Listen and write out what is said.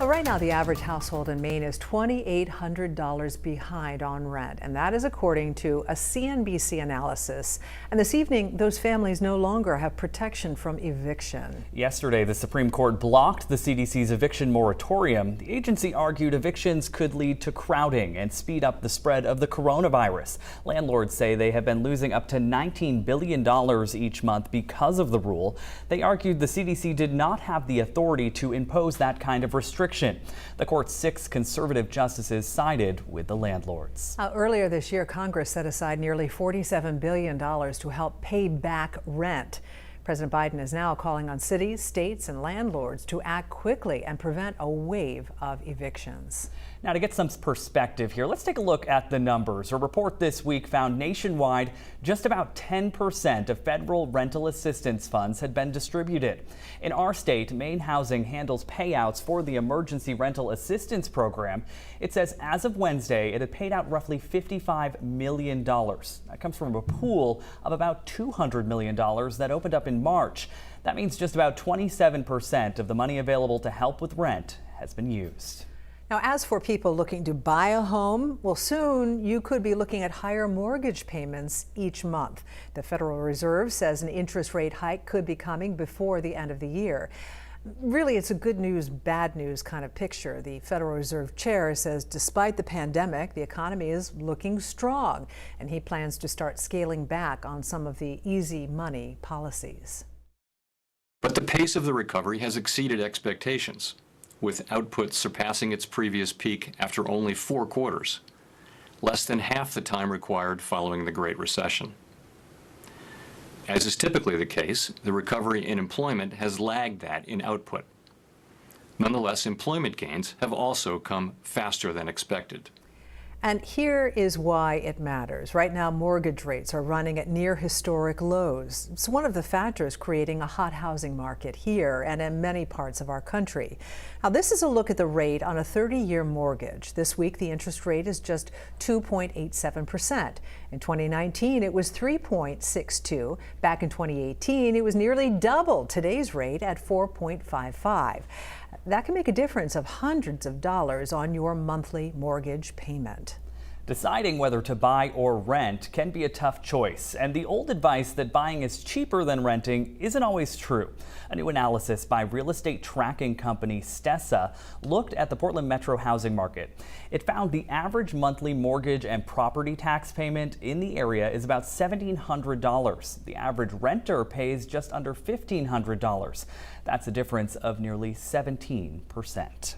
Well, right now, the average household in Maine is $2,800 behind on rent, and that is according to a CNBC analysis. And this evening, those families no longer have protection from eviction. Yesterday, the Supreme Court blocked the CDC's eviction moratorium. The agency argued evictions could lead to crowding and speed up the spread of the coronavirus. Landlords say they have been losing up to $19 billion each month because of the rule. They argued the CDC did not have the authority to impose that kind of restriction. The court's 6 conservative justices sided with the landlords. Earlier this year, Congress set aside nearly $47 billion to help pay back rent. President Biden is now calling on cities, states, and landlords to act quickly and prevent a wave of evictions. Now, to get some perspective here, let's take a look at the numbers. A report this week found nationwide just about 10% of federal rental assistance funds had been distributed. In our state, Maine Housing handles payouts for the Emergency Rental Assistance Program. It says as of Wednesday, it had paid out roughly $55 million. That comes from a pool of about $200 million that opened up in March. That means just about 27% of the money available to help with rent has been used. Now, as for people looking to buy a home, well, soon you could be looking at higher mortgage payments each month. The Federal Reserve says an interest rate hike could be coming before the end of the year. Really, it's a good news, bad news kind of picture. The Federal Reserve chair says despite the pandemic, the economy is looking strong, and he plans to start scaling back on some of the easy money policies. But the pace of the recovery has exceeded expectations, with output surpassing its previous peak after only 4 quarters, less than half the time required following the Great Recession. As is typically the case, the recovery in employment has lagged that in output. Nonetheless, employment gains have also come faster than expected. And here is why it matters. Right now, mortgage rates are running at near historic lows. It's one of the factors creating a hot housing market here and in many parts of our country. Now, this is a look at the rate on a 30-year mortgage. This week, the interest rate is just 2.87%. In 2019, it was 3.62. Back in 2018, it was nearly double today's rate at 4.55. That can make a difference of hundreds of dollars on your monthly mortgage payment. Deciding whether to buy or rent can be a tough choice, and the old advice that buying is cheaper than renting isn't always true. A new analysis by real estate tracking company Stessa looked at the Portland metro housing market. It found the average monthly mortgage and property tax payment in the area is about $1,700. The average renter pays just under $1,500. That's a difference of nearly 17%.